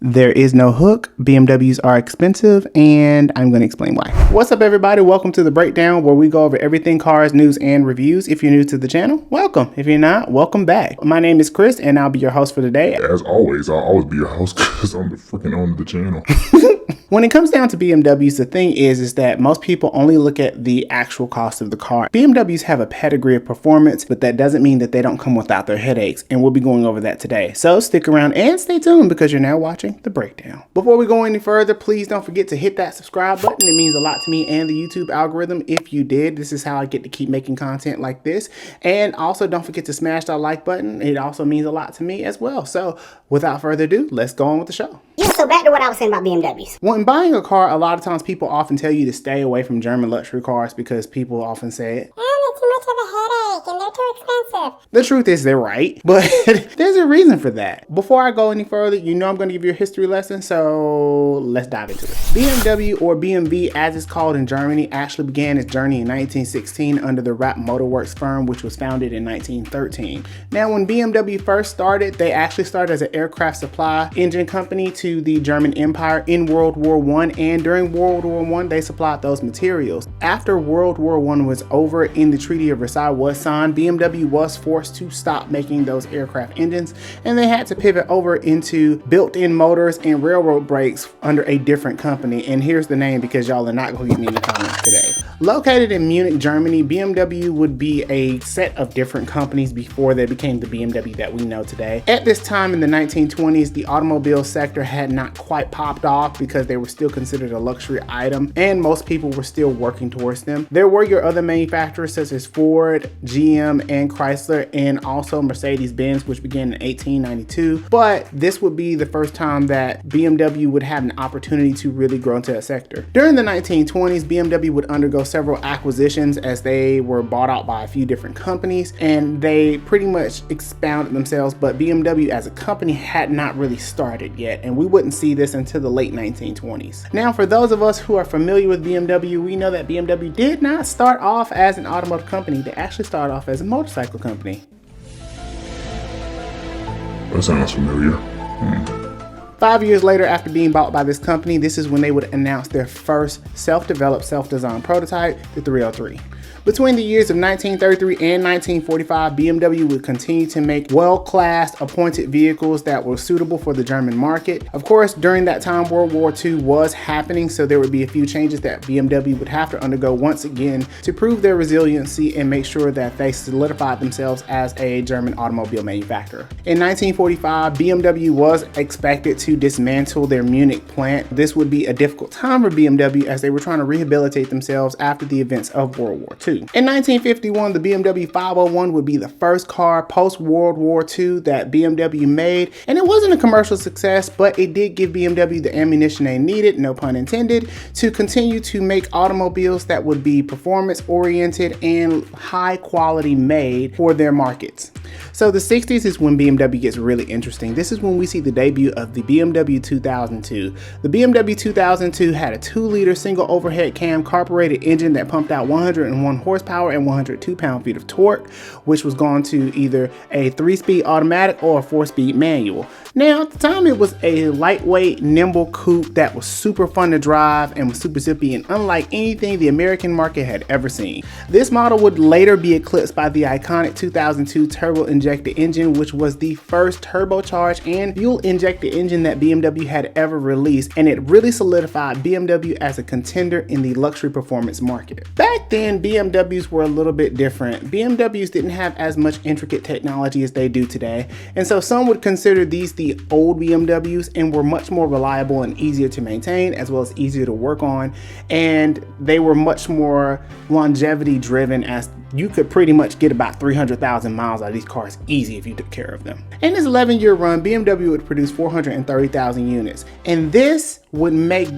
There is no hook, BMWs are expensive, and I'm going to explain why. What's up everybody, welcome to The Breakdown, where we go over everything cars, news, and reviews. If you're new to the channel, welcome. If you're not, welcome back. My name is Chris, and I'll be your host for today. As always, I'll always be your host because I'm the freaking owner of the channel. When it comes down to BMWs, the thing is that most people only look at the actual cost of the car. BMWs have a pedigree of performance, but that doesn't mean that they don't come without their headaches, and we'll be going over that today. So stick around and stay tuned because you're now watching The Breakdown. Before we go any further, please don't forget to hit that subscribe button. It means a lot to me and the YouTube algorithm if you did. This is how I get to keep making content like this. And also don't forget to smash that like button. It also means a lot to me as well. So without further ado, let's go on with the show. Yeah, so back to what I was saying about BMWs. When buying a car, a lot of times people often tell you to stay away from German luxury cars because people often say, Oh, they're too much of a headache and they're too expensive. the truth is they're right, but there's a reason for that. Before I go any further, you know I'm going to give you a history lesson, so let's dive into it. BMW, or BMW as it's called in Germany, actually began its journey in 1916 under the Rapp Motorworks firm, which was founded in 1913. Now, when BMW first started, they actually started as an aircraft supply engine company to the German Empire in World War I, and during World War I, they supplied those materials. After World War I was over and the Treaty of Versailles was signed, BMW was forced to stop making those aircraft engines, and they had to pivot over into built-in motors and railroad brakes under a different company. And here's the name because y'all are not going to get me in the comments today. Located in Munich, Germany, BMW would be a set of different companies before they became the BMW that we know today. At this time in the 1920s, the automobile sector had not quite popped off because they were still considered a luxury item and most people were still working towards them. There were your other manufacturers such as Ford, GM, and Chrysler, and also Mercedes-Benz, which began in 1892. But this would be the first time that BMW would have an opportunity to really grow into that sector. During the 1920s, BMW would undergo several acquisitions as they were bought out by a few different companies, and they pretty much expounded themselves, but BMW as a company had not really started yet, and we wouldn't see this until the late 1920s. Now, for those of us who are familiar with BMW, we know that BMW did not start off as an automotive company. They actually started off as a motorcycle company. That sounds familiar. 5 years later, after being bought by this company, this is when they would announce their first self-developed, self-designed prototype, the 303. Between the years of 1933 and 1945, BMW would continue to make world-class appointed vehicles that were suitable for the German market. Of course, during that time, World War II was happening, so there would be a few changes that BMW would have to undergo once again to prove their resiliency and make sure that they solidified themselves as a German automobile manufacturer. In 1945, BMW was expected to dismantle their Munich plant. This would be a difficult time for BMW as they were trying to rehabilitate themselves after the events of World War II. In 1951, the BMW 501 would be the first car post-World War II that BMW made, and it wasn't a commercial success, but it did give BMW the ammunition they needed, no pun intended, to continue to make automobiles that would be performance-oriented and high-quality made for their markets. So the 60s is when BMW gets really interesting. This is when we see the debut of the BMW 2002. The BMW 2002 had a 2-liter single overhead cam carbureted engine that pumped out 101 horsepower and 102 pound-feet of torque, which was going to either a 3-speed automatic or a 4-speed manual. Now, at the time, it was a lightweight, nimble coupe that was super fun to drive and was super zippy and unlike anything the American market had ever seen. This model would later be eclipsed by the iconic 2002 turbo-injected engine, which was the first turbocharged and fuel-injected engine that BMW had ever released, and it really solidified BMW as a contender in the luxury performance market. Back then, BMWs were a little bit different. BMWs didn't have as much intricate technology as they do today, and so some would consider these the old BMWs and were much more reliable and easier to maintain as well as easier to work on, and they were much more longevity driven as you could pretty much get about 300,000 miles out of these cars easy if you took care of them. In this 11-year run, BMW would produce 430,000 units, and this would make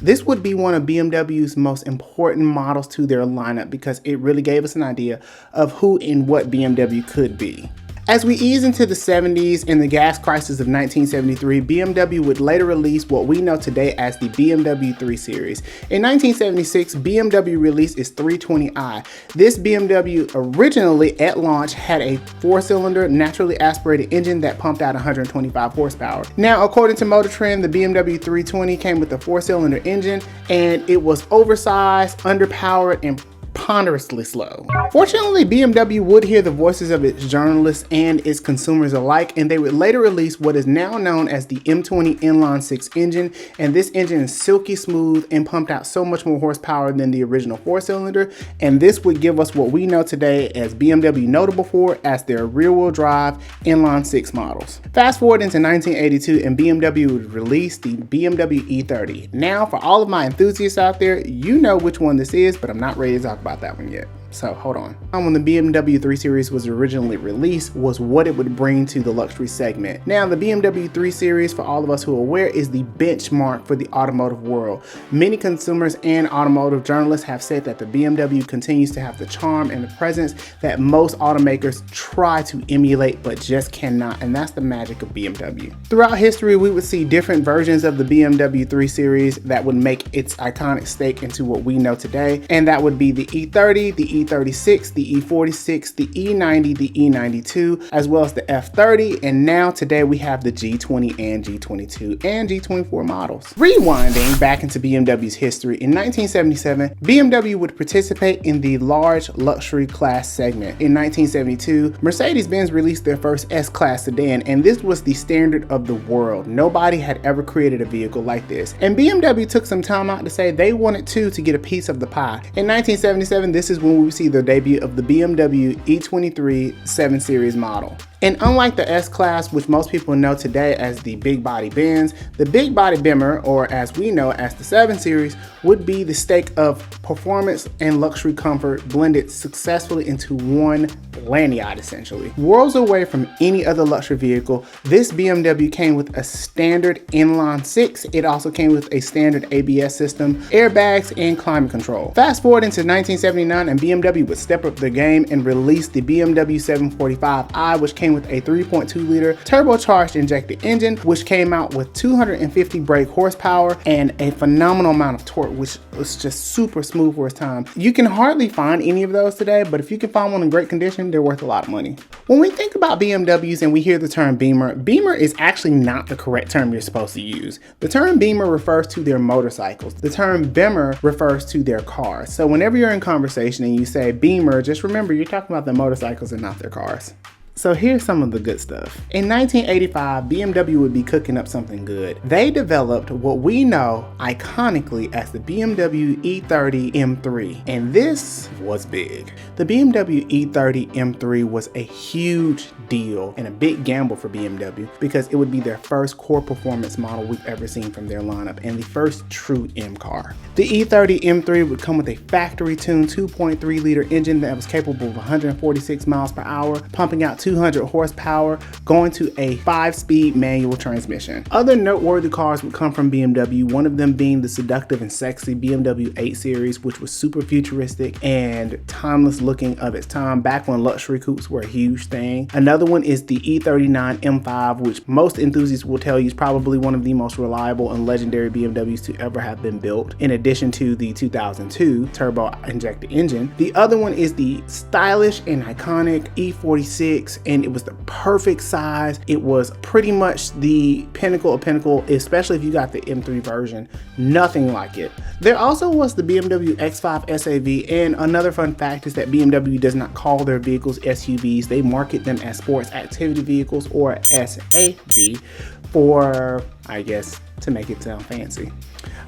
this would be one of BMW's most important models to their lineup because it really gave us an idea of who and what BMW could be. As we ease into the 70s and the gas crisis of 1973, BMW would later release what we know today as the BMW 3 Series. In 1976, BMW released its 320i. This BMW originally at launch had a 4-cylinder naturally aspirated engine that pumped out 125 horsepower. Now, according to Motor Trend, the BMW 320 came with a 4-cylinder engine, and it was oversized, underpowered, and ponderously slow. Fortunately, BMW would hear the voices of its journalists and its consumers alike, and they would later release what is now known as the M20 inline-6 engine, and this engine is silky smooth and pumped out so much more horsepower than the original 4-cylinder, and this would give us what we know today as BMW notable for as their rear-wheel drive inline-6 models. Fast forward into 1982 and BMW would release the BMW E30. Now, for all of my enthusiasts out there, you know which one this is, but I'm not ready to talk about that one yet. So hold on. When the BMW 3 Series was originally released was what it would bring to the luxury segment. Now, the BMW 3 Series, for all of us who are aware, is the benchmark for the automotive world. Many consumers and automotive journalists have said that the BMW continues to have the charm and the presence that most automakers try to emulate but just cannot, and that's the magic of BMW. Throughout history, we would see different versions of the BMW 3 Series that would make its iconic stake into what we know today, and that would be the E30, the E36, the E46, the E90, the E92, as well as the F30, and now today we have the G20 and G22 and G24 models. Rewinding back into BMW's history, in 1977, BMW would participate in the large luxury class segment. In 1972, Mercedes-Benz released their first S-Class sedan, and this was the standard of the world. Nobody had ever created a vehicle like this, and BMW took some time out to say they wanted to get a piece of the pie. In 1977, this is when we see the debut of the BMW E23 7 Series model. And unlike the S-Class, which most people know today as the big body Benz, the big body Beamer, or as we know as the 7 Series, would be the stake of performance and luxury comfort blended successfully into one lanyard essentially. Worlds away from any other luxury vehicle, this BMW came with a standard inline-6. It also came with a standard ABS system, airbags, and climate control. Fast forward into 1979 and BMW would step up their game and release the BMW 745i, which came with a 3.2 liter turbocharged injected engine, which came out with 250 brake horsepower and a phenomenal amount of torque, which was just super smooth for its time. You can hardly find any of those today, but if you can find one in great condition, they're worth a lot of money. When we think about BMWs and we hear the term Beamer, Beamer is actually not the correct term you're supposed to use. The term Beamer refers to their motorcycles. The term Beamer refers to their cars. So whenever you're in conversation and you say Beamer, just remember you're talking about the motorcycles and not their cars. So here's some of the good stuff. In 1985, BMW would be cooking up something good. They developed what we know iconically as the BMW E30 M3, and this was big. The BMW E30 M3 was a huge deal and a big gamble for BMW because it would be their first core performance model we've ever seen from their lineup and the first true M car. The E30 M3 would come with a factory-tuned 2.3 liter engine that was capable of 146 miles per hour, pumping out 200 horsepower, going to a 5-speed manual transmission. Other noteworthy cars would come from BMW, one of them being the seductive and sexy BMW 8 Series, which was super futuristic and timeless looking of its time, back when luxury coupes were a huge thing. Another one is the E39 M5, which most enthusiasts will tell you is probably one of the most reliable and legendary BMWs to ever have been built, in addition to the 2002 turbo injected engine. The other one is the stylish and iconic E46, and it was the perfect size. It was pretty much the pinnacle of pinnacle, especially if you got the M3 version. Nothing like it. There also was the BMW X5 SAV, and another fun fact is that BMW does not call their vehicles SUVs. They market them as sports activity vehicles, or SAV, for, I guess, to make it sound fancy.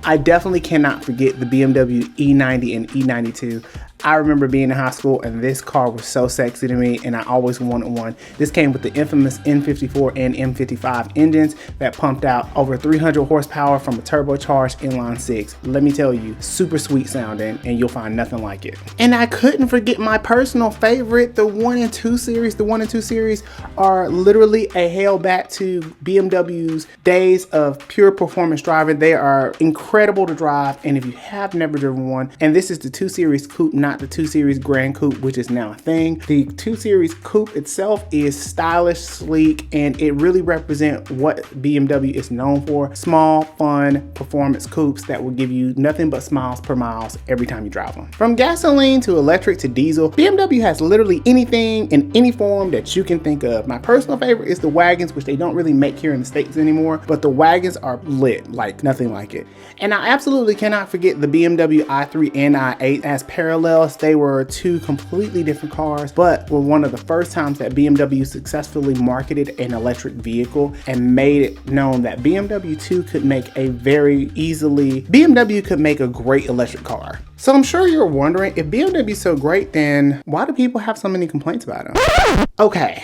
I definitely cannot forget the BMW E90 and E92. I remember being in high school and this car was so sexy to me and I always wanted one. This came with the infamous N54 and M55 engines that pumped out over 300 horsepower from a turbocharged inline-6. Let me tell you, super sweet sounding, and you'll find nothing like it. And I couldn't forget my personal favorite, the 1 and 2 Series. The 1 and 2 Series are literally a hail back to BMW's days of pure performance driving. They are incredible to drive, and if you have never driven one, and this is the 2 Series coupe, not not the 2 Series Grand Coupe, which is now a thing. The 2 Series Coupe itself is stylish, sleek, and it really represents what BMW is known for. Small, fun, performance coupes that will give you nothing but smiles per miles every time you drive them. From gasoline to electric to diesel, BMW has literally anything in any form that you can think of. My personal favorite is the wagons, which they don't really make here in the States anymore, but the wagons are lit like nothing like it. And I absolutely cannot forget the BMW i3 and i8 as parallels. They were two completely different cars, but were one of the first times that BMW successfully marketed an electric vehicle and made it known that BMW too could make BMW could make a great electric car. So I'm sure you're wondering, if BMW is so great, then why do people have so many complaints about them? Okay.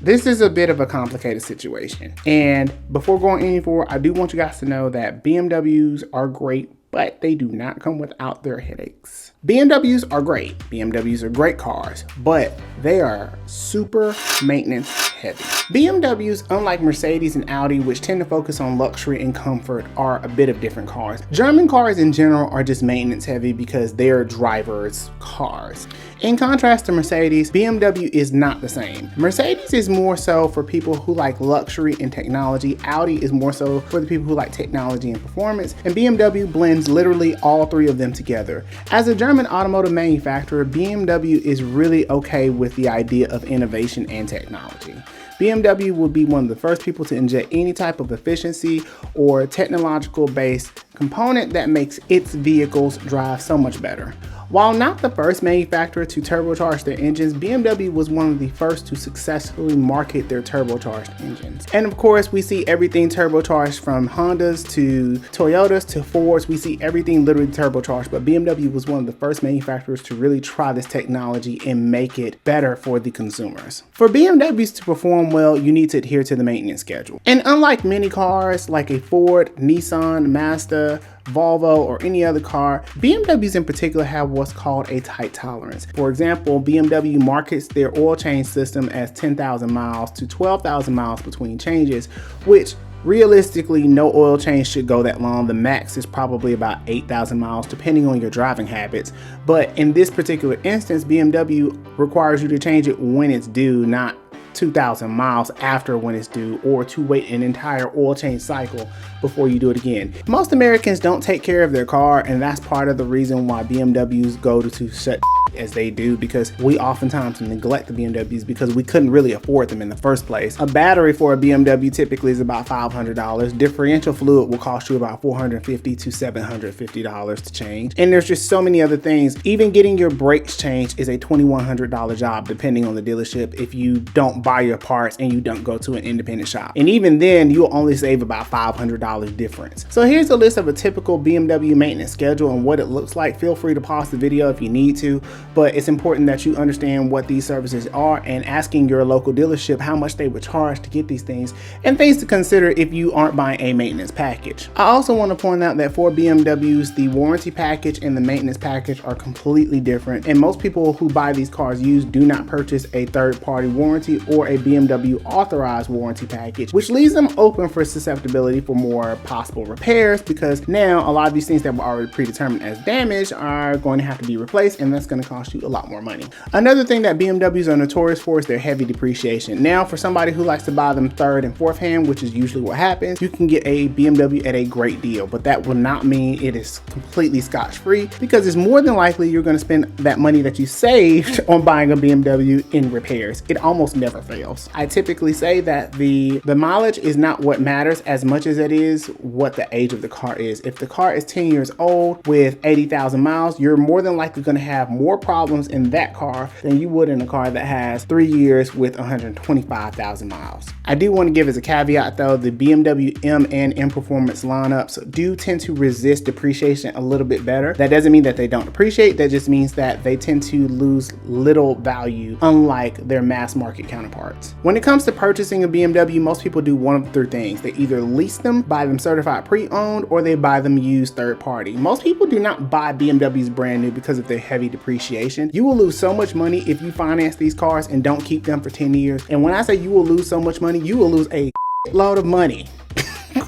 This is a bit of a complicated situation. And before going any further, I do want you guys to know that BMWs are great, but they do not come without their headaches. BMWs are great. BMWs are great cars, but they are super maintenance heavy. BMWs, unlike Mercedes and Audi, which tend to focus on luxury and comfort, are a bit of different cars. German cars in general are just maintenance heavy because they're drivers' cars. In contrast to Mercedes, BMW is not the same. Mercedes is more so for people who like luxury and technology. Audi is more so for the people who like technology and performance. And BMW blends literally all three of them together. As a German automotive manufacturer, BMW is really okay with the idea of innovation and technology. BMW will be one of the first people to inject any type of efficiency or technological based component that makes its vehicles drive so much better. While not the first manufacturer to turbocharge their engines, BMW was one of the first to successfully market their turbocharged engines. And of course, we see everything turbocharged, from Hondas to Toyotas to Fords. We see everything literally turbocharged, but BMW was one of the first manufacturers to really try this technology and make it better for the consumers. For BMWs to perform well, you need to adhere to the maintenance schedule. And unlike many cars like a Ford, Nissan, Mazda, Volvo, or any other car, BMWs in particular have what's called a tight tolerance. For example, BMW markets their oil change system as 10,000 miles to 12,000 miles between changes, which realistically, no oil change should go that long. The max is probably about 8,000 miles, depending on your driving habits. But in this particular instance, BMW requires you to change it when it's due, not 2,000 miles after when it's due, or to wait an entire oil change cycle before you do it again. Most Americans don't take care of their car, and that's part of the reason why BMWs go to such as they do, because we oftentimes neglect the BMWs because we couldn't really afford them in the first place. A battery for a BMW typically is about $500. Differential fluid will cost you about $450 to $750 to change. And there's just so many other things. Even getting your brakes changed is a $2,100 job, depending on the dealership, if you don't buy your parts and you don't go to an independent shop. And even then, you'll only save about $500 difference. So here's a list of a typical BMW maintenance schedule and what it looks like. Feel free to pause the video if you need to, but it's important that you understand what these services are and asking your local dealership how much they would charge to get these things, and things to consider if you aren't buying a maintenance package. I also want to point out that for BMWs, the warranty package and the maintenance package are completely different, and most people who buy these cars used do not purchase a third-party warranty or a BMW authorized warranty package, which leaves them open for susceptibility for more possible repairs, because now a lot of these things that were already predetermined as damage are going to have to be replaced, and that's going to cost you a lot more money. Another thing that BMWs are notorious for is their heavy depreciation. Now, for somebody who likes to buy them third and fourth hand, which is usually what happens, you can get a BMW at a great deal, but that will not mean it is completely scotch-free, because it's more than likely you're going to spend that money that you saved on buying a BMW in repairs. It almost never fails. I typically say that the mileage is not what matters as much as it is what the age of the car is. If the car is 10 years old with 80,000 miles, you're more than likely going to have more problems in that car than you would in a car that has 3 years with 125,000 miles. I do want to give as a caveat though, the BMW M and M Performance lineups do tend to resist depreciation a little bit better. That doesn't mean that they don't depreciate, that just means that they tend to lose little value, unlike their mass market counterparts. When it comes to purchasing a BMW, most people do one of three things. They either lease them, buy them certified pre-owned, or they buy them used third party. Most people do not buy BMWs brand new because of their heavy depreciation. You will lose so much money if you finance these cars and don't keep them for 10 years. And when I say you will lose so much money, you will lose a load of money.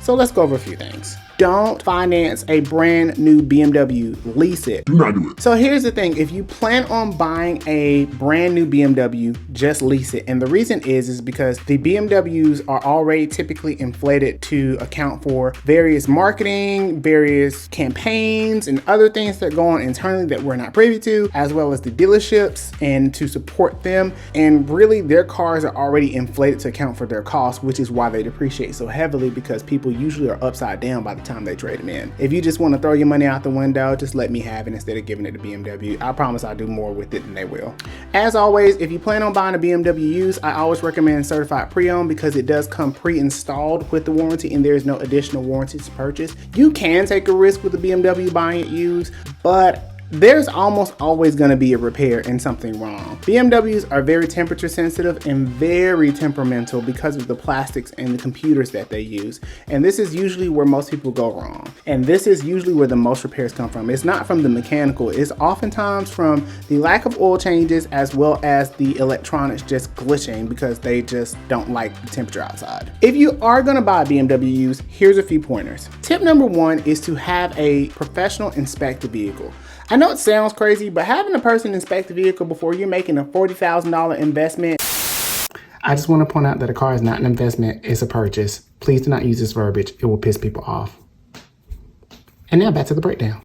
So let's go over a few things. Don't finance a brand new BMW, lease it. Do not do it. So here's the thing, if you plan on buying a brand new BMW, just lease it. And the reason is because the BMWs are already typically inflated to account for various marketing, various campaigns, and other things that go on internally that we're not privy to, as well as the dealerships and to support them. And really their cars are already inflated to account for their costs, which is why they depreciate so heavily, because people usually are upside down by the time they trade them in. If you just want to throw your money out the window, just let me have it instead of giving it to BMW. I promise I'll do more with it than they will. As always, if you plan on buying a BMW used, I always recommend certified pre-owned because it does come pre-installed with the warranty and there's no additional warranty to purchase. You can take a risk with the BMW buying it used, but there's almost always going to be a repair and something wrong. BMWs are very temperature sensitive and very temperamental because of the plastics and the computers that they use. And this is usually where most people go wrong. And this is usually where the most repairs come from. It's not from the mechanical, it's oftentimes from the lack of oil changes as well as the electronics just glitching because they just don't like the temperature outside. If you are going to buy a BMW used, here's a few pointers. Tip number one is to have a professional inspect the vehicle. I know it sounds crazy, but having a person inspect the vehicle before you're making a $40,000 investment. I just want to point out that a car is not an investment, it's a purchase. Please do not use this verbiage, it will piss people off. And now back to the breakdown.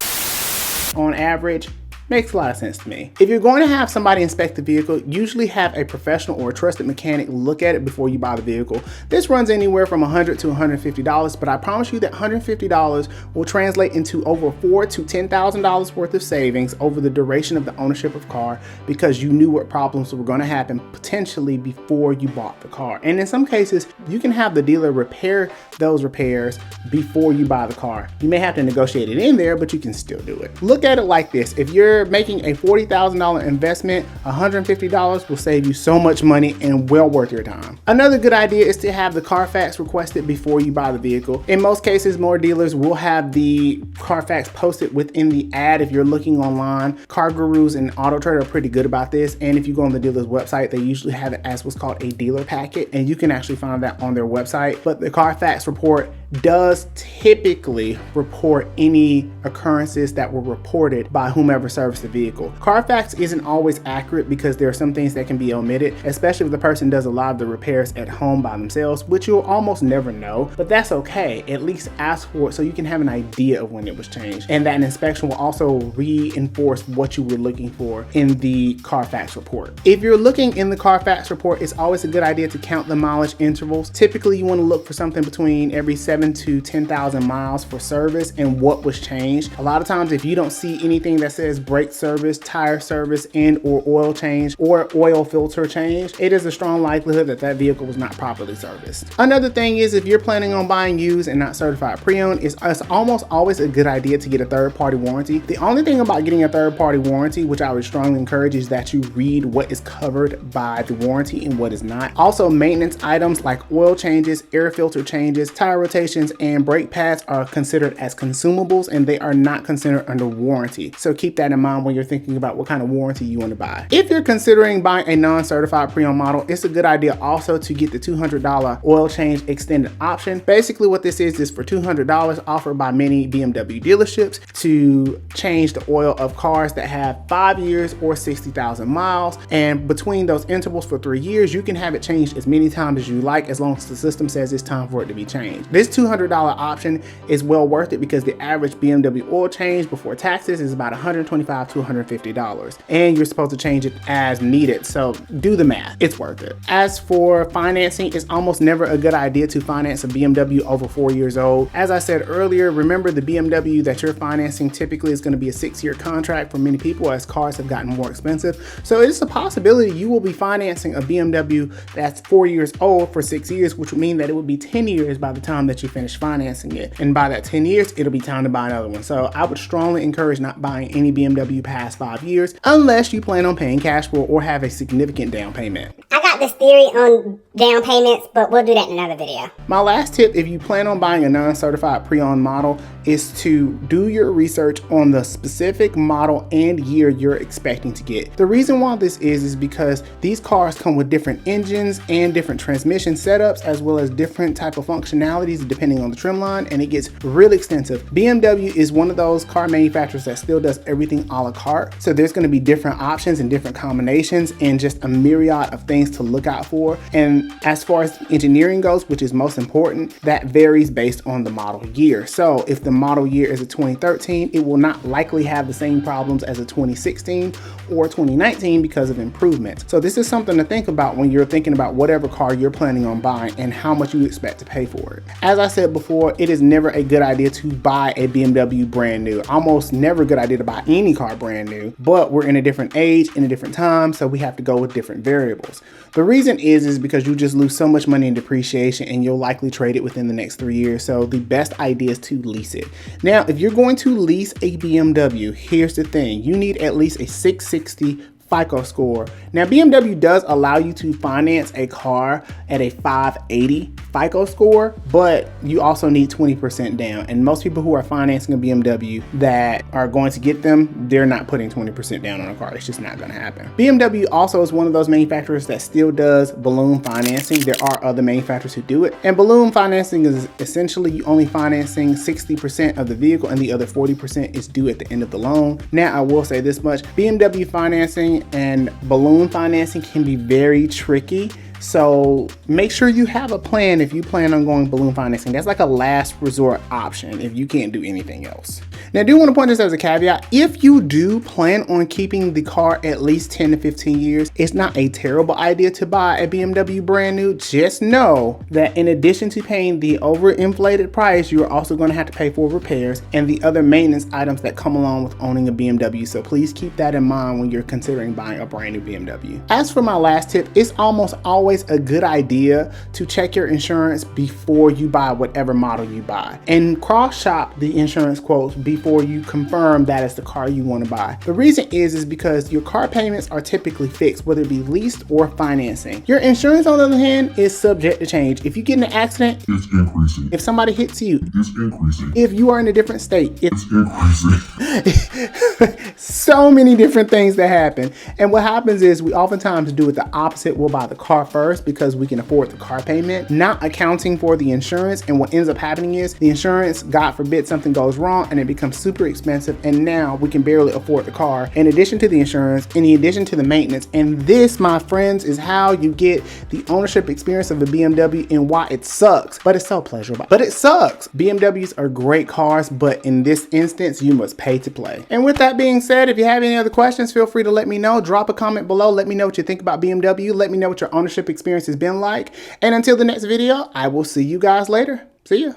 On average, makes a lot of sense to me. If you're going to have somebody inspect the vehicle, usually have a professional or a trusted mechanic look at it before you buy the vehicle. This runs anywhere from $100 to $150, but I promise you that $150 will translate into over $4,000 to $10,000 worth of savings over the duration of the ownership of car because you knew what problems were going to happen potentially before you bought the car. And in some cases, you can have the dealer repair those repairs before you buy the car. You may have to negotiate it in there, but you can still do it. Look at it like this. If you're making a $40,000 investment, $150 will save you so much money and well worth your time. Another good idea is to have the Carfax requested before you buy the vehicle. In most cases, more dealers will have the Carfax posted within the ad if you're looking online. Car Gurus and Auto Trader are pretty good about this, and if you go on the dealer's website, they usually have it as what's called a dealer packet, and you can actually find that on their website. But the Carfax report does typically report any occurrences that were reported by whomever serviced the vehicle. Carfax isn't always accurate because there are some things that can be omitted, especially if the person does a lot of the repairs at home by themselves, which you'll almost never know, but that's okay. At least ask for it so you can have an idea of when it was changed. And that inspection will also reinforce what you were looking for in the Carfax report. If you're looking in the Carfax report, it's always a good idea to count the mileage intervals. Typically, you want to look for something between every 7 to 10,000 miles for service and what was changed. A lot of times, if you don't see anything that says brake service, tire service, and or oil change or oil filter change, it is a strong likelihood that that vehicle was not properly serviced. Another thing is if you're planning on buying used and not certified pre-owned, it's almost always a good idea to get a third-party warranty. The only thing about getting a third-party warranty, which I would strongly encourage, is that you read what is covered by the warranty and what is not. Also, maintenance items like oil changes, air filter changes, tire rotations, and brake pads are considered as consumables and they are not considered under warranty. So keep that in mind when you're thinking about what kind of warranty you want to buy. If you're considering buying a non-certified pre-owned model, it's a good idea also to get the $200 oil change extended option. Basically what this is for $200 offered by many BMW dealerships to change the oil of cars that have 5 years or 60,000 miles. And between those intervals for 3 years, you can have it changed as many times as you like, as long as the system says it's time for it to be changed. This $200 option is well worth it because the average BMW oil change before taxes is about $125 to $150, and you're supposed to change it as needed. So do the math, it's worth it. As for financing, it's almost never a good idea to finance a BMW over 4 years old. As I said earlier, remember the BMW that you're financing typically is going to be a 6-year contract for many people as cars have gotten more expensive. So it's a possibility you will be financing a BMW that's 4 years old for 6 years, which would mean that it would be 10 years by the time that you finish financing it. And by that 10 years, it'll be time to buy another one. So I would strongly encourage not buying any BMW past 5 years unless you plan on paying cash for or have a significant down payment. I got got this theory on down payments, but we'll do that in another video. My last tip, if you plan on buying a non-certified pre-owned model, is to do your research on the specific model and year you're expecting to get. The reason why this is because these cars come with different engines and different transmission setups, as well as different type of functionalities depending on the trim line, and it gets really extensive. BMW is one of those car manufacturers that still does everything a la carte, so there's going to be different options and different combinations and just a myriad of things to look out for. And as far as engineering goes, which is most important, that varies based on the model year. So if the model year is a 2013, it will not likely have the same problems as a 2016 or 2019 because of improvements. So this is something to think about when you're thinking about whatever car you're planning on buying and how much you expect to pay for it. As I said before, it is never a good idea to buy a BMW brand new. Almost never a good idea to buy any car brand new, but we're in a different age, in a different time, so we have to go with different variables. The reason is because you just lose so much money in depreciation and you'll likely trade it within the next 3 years. So the best idea is to lease it. Now, if you're going to lease a BMW, here's the thing. You need at least a 660 FICO score. Now, BMW does allow you to finance a car at a 580 FICO score, but you also need 20% down. And most people who are financing a BMW that are going to get them, they're not putting 20% down on a car. It's just not going to happen. BMW also is one of those manufacturers that still does balloon financing. There are other manufacturers who do it. And balloon financing is essentially you only financing 60% of the vehicle and the other 40% is due at the end of the loan. Now, I will say this much, BMW financing and balloon financing can be very tricky. So make sure you have a plan if you plan on going balloon financing. That's like a last resort option if you can't do anything else. Now, I do want to point this as a caveat. If you do plan on keeping the car at least 10 to 15 years, it's not a terrible idea to buy a BMW brand new. Just know that in addition to paying the overinflated price, you're also going to have to pay for repairs and the other maintenance items that come along with owning a BMW. So please keep that in mind when you're considering buying a brand new BMW. As for my last tip, it's almost always a good idea to check your insurance before you buy whatever model you buy and cross shop the insurance quotes before you confirm that is the car you want to buy. The reason is because your car payments are typically fixed, whether it be leased or financing. Your insurance, on the other hand, is subject to change. If you get in an accident, It's increasing. if somebody hits you, It's increasing. if you are in a different state, It's increasing. so many different things that happen. And what happens is we oftentimes do it the opposite. We'll buy the car first because we can afford the car payment, not accounting for the insurance. And what ends up happening is the insurance, God forbid something goes wrong and it becomes super expensive. And now we can barely afford the car in addition to the insurance, in addition to the maintenance. And this, my friends, is how you get the ownership experience of a BMW and why it sucks, but it's so pleasurable. But it sucks. BMWs are great cars, but in this instance, you must pay to play. And with that being said, if you have any other questions, feel free to let me know. Drop a comment below. Let me know what you think about BMW. Let me know what your ownership experience has been like. And until the next video, I will see you guys later. See ya.